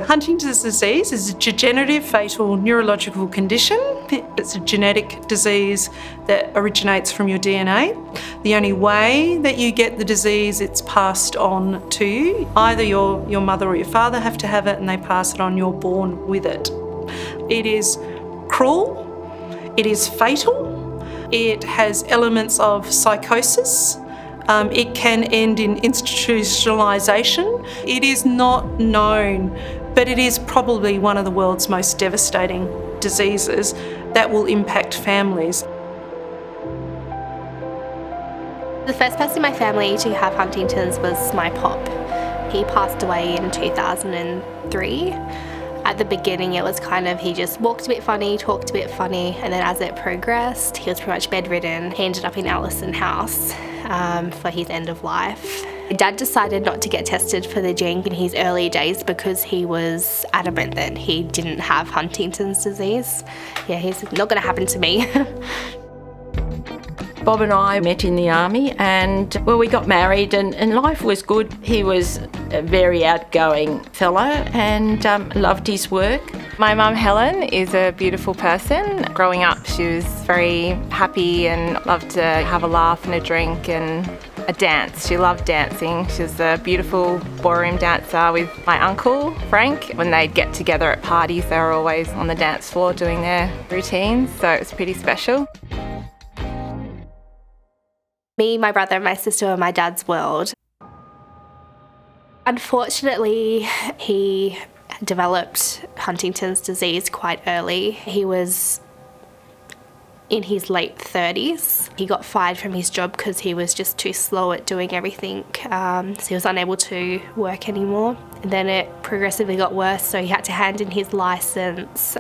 Huntington's disease is a degenerative fatal neurological condition. It's a genetic disease that originates from your DNA. The only way that you get the disease, it's passed on to you. Either your mother or your father have to have it and they pass it on, you're born with it. It is cruel, it is fatal, it has elements of psychosis. It can end in institutionalisation. It is not known, but it is probably one of the world's most devastating diseases that will impact families. The first person in my family to have Huntington's was my pop. He passed away in 2003. At the beginning it was kind of, he just walked a bit funny, talked a bit funny, and then as it progressed, he was pretty much bedridden. He ended up in Ellison House for his end of life. Dad decided not to get tested for the gene in his early days because he was adamant that he didn't have Huntington's disease. Yeah, he's not going to happen to me. Bob and I met in the army and, well, we got married and life was good. He was a very outgoing fellow and loved his work. My mum Helen is a beautiful person. Growing up she was very happy and loved to have a laugh and a drink and a dance. She loved dancing. She was a beautiful ballroom dancer with my uncle Frank. When they'd get together at parties they were always on the dance floor doing their routines, so it was pretty special. Me, my brother and my sister were my dad's world. Unfortunately, he developed Huntington's disease quite early. He was in his late 30s. He got fired from his job because he was just too slow at doing everything. So he was unable to work anymore. And then it progressively got worse, so he had to hand in his licence.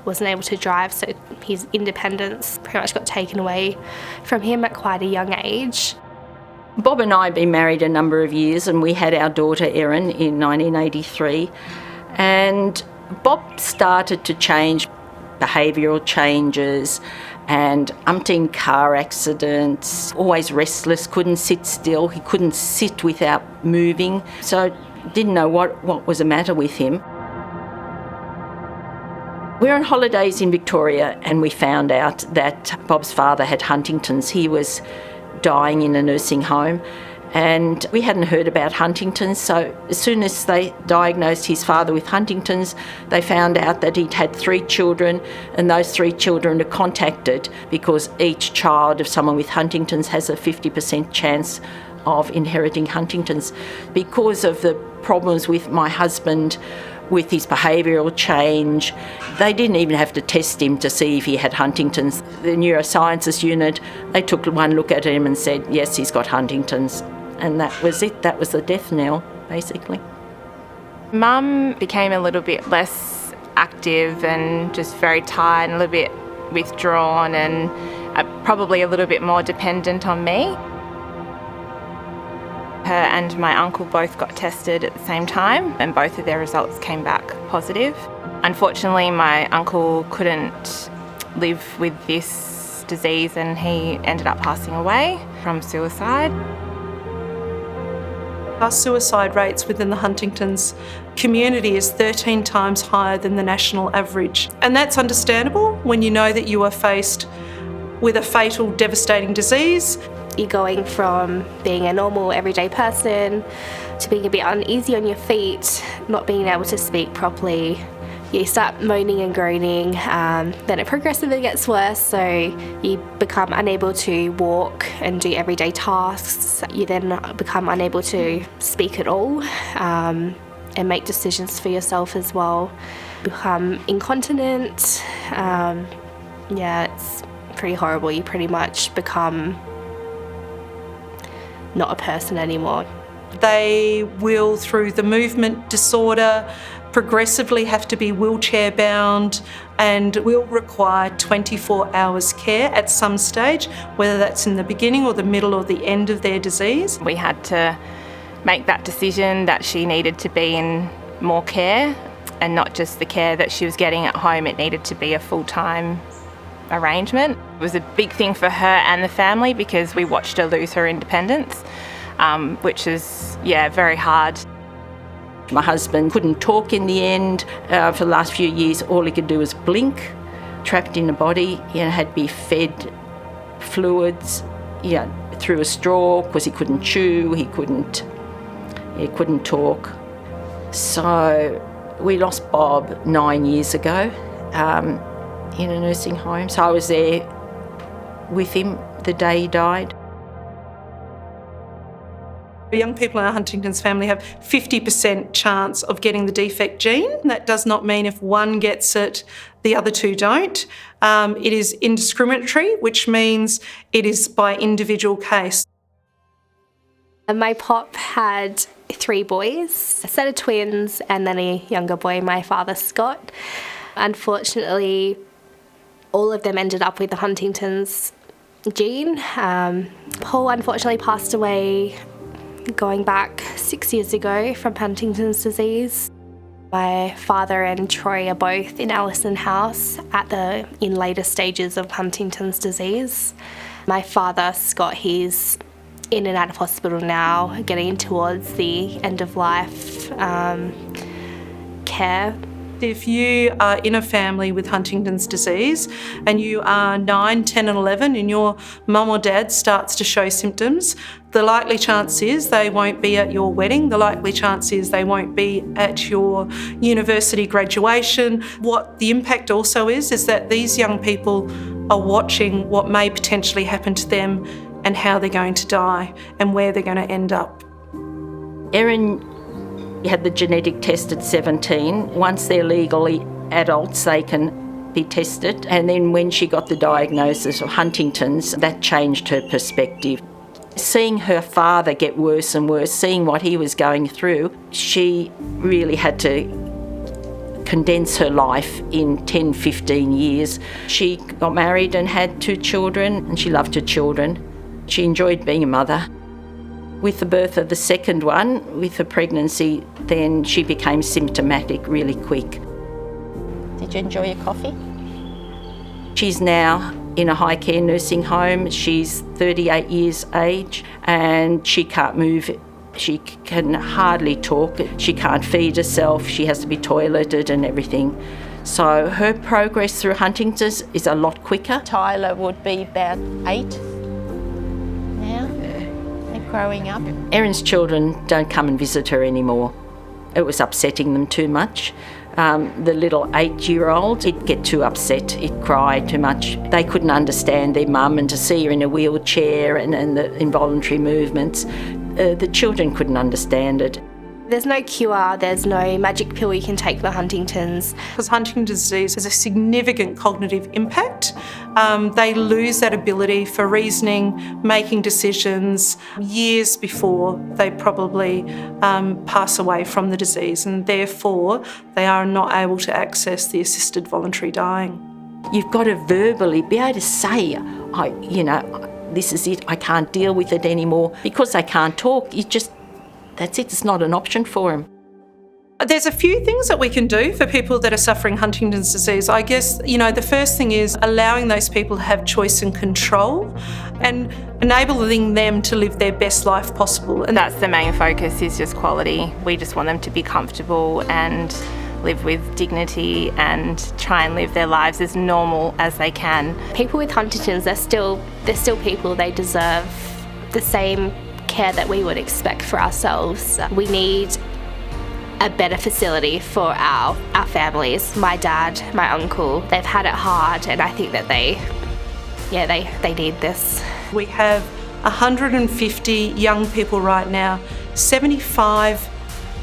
Wasn't able to drive, so his independence pretty much got taken away from him at quite a young age. Bob and I had been married a number of years and we had our daughter Erin in 1983, and Bob started to change, behavioural changes and umpteen car accidents, always restless, couldn't sit still, he couldn't sit without moving, so didn't know what was the matter with him. We were on holidays in Victoria and we found out that Bob's father had Huntington's. He was dying in a nursing home and we hadn't heard about Huntington's, so as soon as they diagnosed his father with Huntington's, they found out that he'd had 3 children and those 3 children are contacted because each child of someone with Huntington's has a 50% chance of inheriting Huntington's. Because of the problems with my husband with his behavioural change, they didn't even have to test him to see if he had Huntington's. The neurosciences unit, they took one look at him and said, yes, he's got Huntington's. And that was it. That was the death knell, basically. Mum became a little bit less active and just very tired and a little bit withdrawn and probably a little bit more dependent on me. Her and my uncle both got tested at the same time and both of their results came back positive. Unfortunately, my uncle couldn't live with this disease and he ended up passing away from suicide. Our suicide rates within the Huntington's community is 13 times higher than the national average. And that's understandable when you know that you are faced with a fatal, devastating disease. You're going from being a normal, everyday person to being a bit uneasy on your feet, not being able to speak properly. You start moaning and groaning, then it progressively gets worse, so you become unable to walk and do everyday tasks. You then become unable to speak at all and make decisions for yourself as well. Become incontinent. It's pretty horrible. You pretty much become not a person anymore. They will, through the movement disorder, progressively have to be wheelchair bound and will require 24 hours care at some stage, whether that's in the beginning or the middle or the end of their disease. We had to make that decision that she needed to be in more care and not just the care that she was getting at home. It needed to be a full-time arrangement. It was a big thing for her and the family because we watched her lose her independence, which is, very hard. My husband couldn't talk in the end. For the last few years, all he could do was blink, trapped in the body. Had to be fed fluids, through a straw because he couldn't chew, he couldn't talk. So we lost Bob 9 years ago in a nursing home. So I was there with him the day he died. Young people in our Huntington's family have 50% chance of getting the defect gene. That does not mean if one gets it, the other two don't. It is indiscriminatory, which means it is by individual case. My pop had 3 boys, a set of twins, and then a younger boy, my father, Scott. Unfortunately, all of them ended up with the Huntington's gene. Paul unfortunately passed away going back 6 years ago from Huntington's disease. My father and Troy are both in Ellison House in later stages of Huntington's disease. My father, Scott, he's in and out of hospital now, getting towards the end of life care. If you are in a family with Huntington's disease and you are 9, 10 and 11 and your mum or dad starts to show symptoms, the likely chance is they won't be at your wedding. The likely chance is they won't be at your university graduation. What the impact also is that these young people are watching what may potentially happen to them and how they're going to die and where they're going to end up. Erin had the genetic test at 17. Once they're legally adults, they can be tested. And then when she got the diagnosis of Huntington's, that changed her perspective. Seeing her father get worse and worse, seeing what he was going through, she really had to condense her life in 10, 15 years. She got married and had 2 children, and she loved her children. She enjoyed being a mother. With the birth of the second one, with the pregnancy, then she became symptomatic really quick. Did you enjoy your coffee? She's now in a high care nursing home. She's 38 years age and she can't move. She can hardly talk. She can't feed herself. She has to be toileted and everything. So her progress through Huntington's is a lot quicker. Tyler would be about 8 now. Growing up. Erin's children don't come and visit her anymore. It was upsetting them too much. The little 8-year-old, he'd get too upset, he'd cry too much. They couldn't understand their mum, and to see her in a wheelchair and the involuntary movements, the children couldn't understand it. There's no cure, there's no magic pill you can take for Huntington's. Because Huntington's disease has a significant cognitive impact. They lose that ability for reasoning, making decisions years before they probably pass away from the disease, and therefore they are not able to access the assisted voluntary dying. You've got to verbally be able to say, this is it, I can't deal with it anymore. Because they can't talk, that's it, it's not an option for them. There's a few things that we can do for people that are suffering Huntington's disease. I guess, the first thing is allowing those people to have choice and control and enabling them to live their best life possible. And that's the main focus, is just quality. We just want them to be comfortable and live with dignity and try and live their lives as normal as they can. People with Huntington's, they're still people. They deserve the same care that we would expect for ourselves. We need a better facility for our families. My dad, my uncle, they've had it hard, and I think that they need this. We have 150 young people right now. 75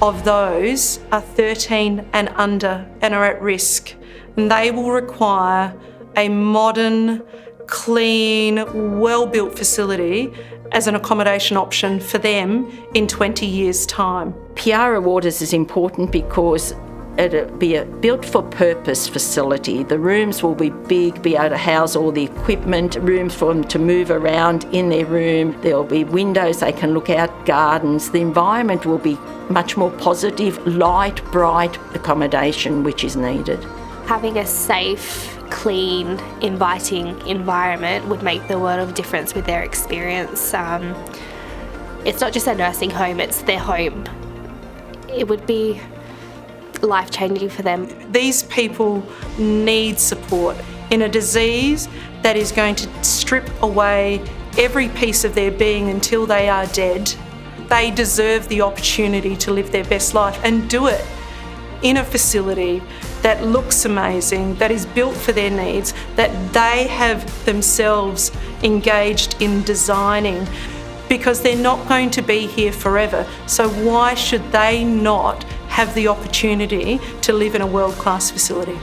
of those are 13 and under and are at risk, and they will require a modern, clean, well-built facility as an accommodation option for them in 20 years' time. Piara Waters is important because it'll be a built-for-purpose facility. The rooms will be big, be able to house all the equipment, rooms for them to move around in their room. There'll be windows they can look out, gardens. The environment will be much more positive, light, bright accommodation which is needed. Having a safe, clean, inviting environment would make the world of difference with their experience. It's not just a nursing home, it's their home. it would be life-changing for them. These people need support in a disease that is going to strip away every piece of their being until they are dead. They deserve the opportunity to live their best life and do it in a facility that looks amazing, that is built for their needs, that they have themselves engaged in designing, because they're not going to be here forever. So why should they not have the opportunity to live in a world-class facility?